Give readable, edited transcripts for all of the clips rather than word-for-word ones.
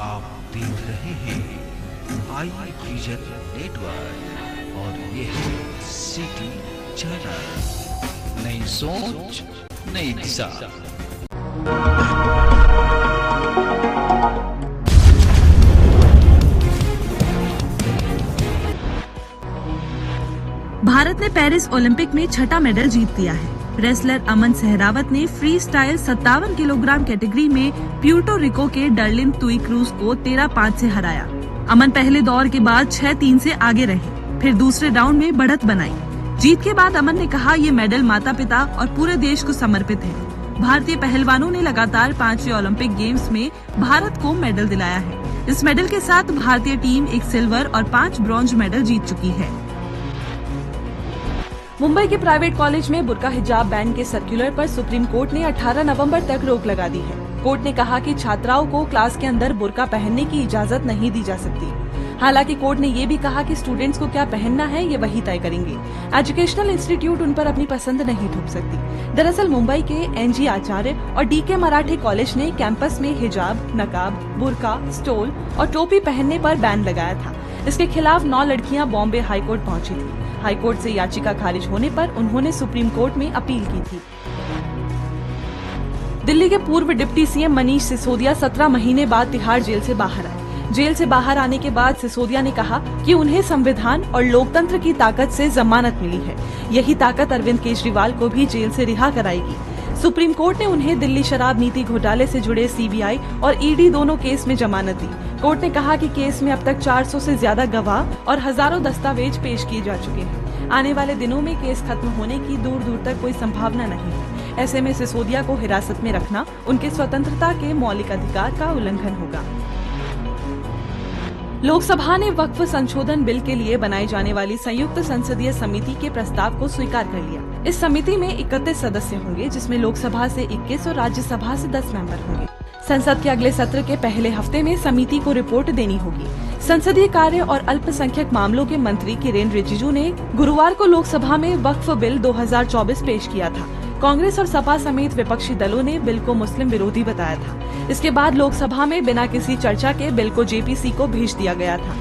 आप देख रहे हैं आई विजन नेटवर्क और ये है सिटी चैनल। नई सोच नई दिशा। भारत ने पेरिस ओलंपिक में छठा मेडल जीत लिया है। रेसलर अमन सहरावत ने फ्री स्टाइल 57 किलोग्राम कैटेगरी में प्यूर्टो रिको के डर्लिन तुई क्रूज को 13-5 से हराया। अमन पहले दौर के बाद 6-3 से आगे रहे, फिर दूसरे राउंड में बढ़त बनाई। जीत के बाद अमन ने कहा, ये मेडल माता पिता और पूरे देश को समर्पित है। भारतीय पहलवानों ने लगातार 5वें ओलंपिक गेम्स में भारत को मेडल दिलाया है। इस मेडल के साथ भारतीय टीम 1 सिल्वर और 5 ब्रॉन्ज मेडल जीत चुकी है। मुंबई के प्राइवेट कॉलेज में बुर्का हिजाब बैन के सर्कुलर पर सुप्रीम कोर्ट ने 18 नवंबर तक रोक लगा दी है। कोर्ट ने कहा कि छात्राओं को क्लास के अंदर बुर्का पहनने की इजाजत नहीं दी जा सकती। हालांकि कोर्ट ने ये भी कहा कि स्टूडेंट्स को क्या पहनना है ये वही तय करेंगे। एजुकेशनल इंस्टीट्यूट उन पर अपनी पसंद नहीं थोप सकती। दरअसल मुंबई के NG आचार्य और DK मराठे कॉलेज ने कैंपस में हिजाब, नकाब, बुर्का, स्टोल और टोपी पहनने पर बैन लगाया था। इसके खिलाफ 9 लड़कियां बॉम्बे हाईकोर्ट पहुंची थी। हाईकोर्ट से याचिका खारिज होने पर उन्होंने सुप्रीम कोर्ट में अपील की थी। दिल्ली के पूर्व डिप्टी CM मनीष सिसोदिया 17 महीने बाद तिहाड़ जेल से बाहर आए। जेल से बाहर आने के बाद सिसोदिया ने कहा कि उन्हें संविधान और लोकतंत्र की ताकत से जमानत मिली है। यही ताकत अरविंद केजरीवाल को भी जेल से रिहा कराएगी। सुप्रीम कोर्ट ने उन्हें दिल्ली शराब नीति घोटाले से जुड़े CBI और ED दोनों केस में जमानत दी। कोर्ट ने कहा कि केस में अब तक 400 से ज्यादा गवाह और हजारों दस्तावेज पेश किए जा चुके हैं। आने वाले दिनों में केस खत्म होने की दूर दूर तक कोई संभावना नहीं है। ऐसे में सिसोदिया को हिरासत में रखना उनके स्वतंत्रता के मौलिक अधिकार का उल्लंघन होगा। लोकसभा ने वक्फ संशोधन बिल के लिए बनाई जाने वाली संयुक्त संसदीय समिति के प्रस्ताव को स्वीकार कर लिया। इस समिति में 31 सदस्य होंगे, जिसमें लोकसभा से 21 और राज्यसभा से 10 मेंबर होंगे। संसद के अगले सत्र के पहले हफ्ते में समिति को रिपोर्ट देनी होगी। संसदीय कार्य और अल्पसंख्यक मामलों के मंत्री किरेन रिजिजू ने गुरुवार को लोकसभा में वक्फ बिल 2024 पेश किया था। कांग्रेस और सपा समेत विपक्षी दलों ने बिल को मुस्लिम विरोधी बताया था। इसके बाद लोकसभा में बिना किसी चर्चा के बिल को JPC को भेज दिया गया था।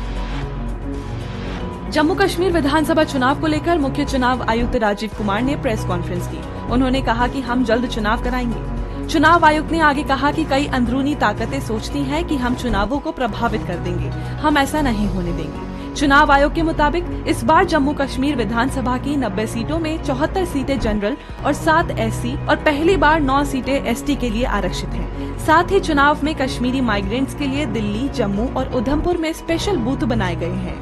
जम्मू कश्मीर विधानसभा चुनाव को लेकर मुख्य चुनाव आयुक्त राजीव कुमार ने प्रेस कॉन्फ्रेंस की। उन्होंने कहा कि हम जल्द चुनाव कराएंगे। चुनाव आयुक्त ने आगे कहा कि कई अंदरूनी ताकतें सोचती हैं कि हम चुनावों को प्रभावित कर देंगे। हम ऐसा नहीं होने देंगे। चुनाव आयोग के मुताबिक इस बार जम्मू कश्मीर विधानसभा की 90 सीटों में 74 सीटें जनरल और 7 SC और पहली बार 9 सीटें ST के लिए आरक्षित हैं। साथ ही चुनाव में कश्मीरी माइग्रेंट्स के लिए दिल्ली, जम्मू और उधमपुर में स्पेशल बूथ बनाए गए हैं।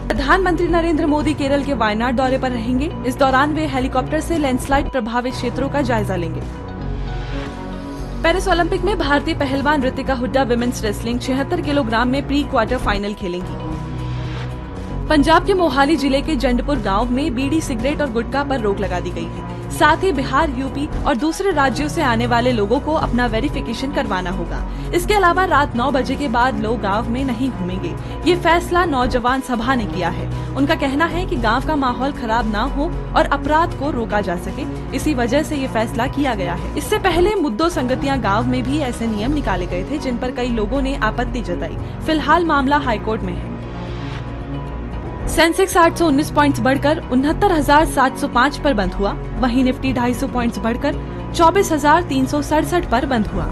प्रधानमंत्री नरेंद्र मोदी केरल के वायनाड दौरे पर रहेंगे। इस दौरान वे हेलीकॉप्टर से लैंडस्लाइड प्रभावित क्षेत्रों का जायजा लेंगे। पेरिस ओलंपिक में भारतीय पहलवान Ritika Hooda women's wrestling 76 kilogram में प्री क्वार्टर फाइनल खेलेंगी। पंजाब के मोहाली जिले के जंडपुर गांव में बीड़ी, सिगरेट और गुटखा पर रोक लगा दी गई है। साथ ही बिहार, UP और दूसरे राज्यों से आने वाले लोगों को अपना वेरिफिकेशन करवाना होगा। इसके अलावा रात 9 बजे के बाद लोग गांव में नहीं घूमेंगे। ये फैसला नौजवान सभा ने किया है। उनका कहना है कि गांव का माहौल खराब ना हो और अपराध को रोका जा सके, इसी वजह से ये फैसला किया गया है। इससे पहले मुद्दों संगतियां गाँव में भी ऐसे नियम निकाले गए थे, जिन पर कई लोगों ने आपत्ति जताई। फिलहाल मामला हाईकोर्ट में है। सेंसेक्स 819 पॉइंट्स बढ़कर 69,705 पर बंद हुआ। वहीं निफ्टी 250 पॉइंट्स बढ़कर 24,367 पर बंद हुआ।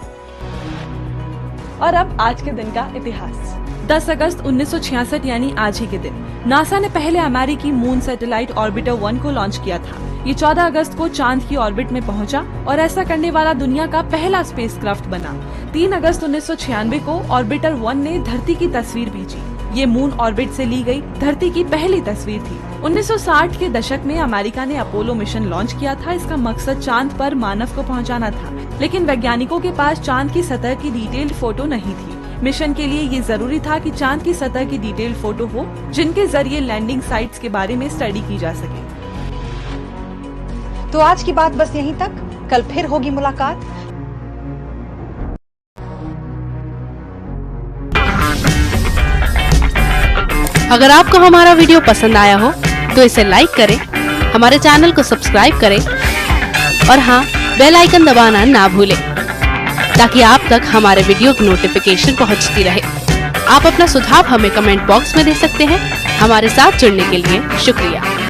और अब आज के दिन का इतिहास। 10 अगस्त 1966 यानी आज ही के दिन नासा ने पहले अमेरिकी मून सैटेलाइट ऑर्बिटर 1 को लॉन्च किया था। ये 14 अगस्त को चांद की ऑर्बिट में पहुंचा और ऐसा करने वाला दुनिया का पहला स्पेसक्राफ्ट बना। 3 अगस्त 1996 को ऑर्बिटर 1 ने धरती की तस्वीर भेजी। ये मून ऑर्बिट से ली गई धरती की पहली तस्वीर थी। 1960 के दशक में अमेरिका ने अपोलो मिशन लॉन्च किया था। इसका मकसद चांद पर मानव को पहुंचाना था, लेकिन वैज्ञानिकों के पास चांद की सतह की डिटेल्ड फोटो नहीं थी। मिशन के लिए ये जरूरी था कि चांद की सतह की डिटेल्ड फोटो हो, जिनके जरिए लैंडिंग साइट्स के बारे में स्टडी की जा सके। तो आज की बात बस यहीं तक। कल फिर होगी मुलाकात। अगर आपको हमारा वीडियो पसंद आया हो तो इसे लाइक करें, हमारे चैनल को सब्सक्राइब करें और हाँ, बेल आइकन दबाना ना भूलें। ताकि आप तक हमारे वीडियो की नोटिफिकेशन पहुंचती रहे। आप अपना सुझाव हमें कमेंट बॉक्स में दे सकते हैं। हमारे साथ जुड़ने के लिए शुक्रिया।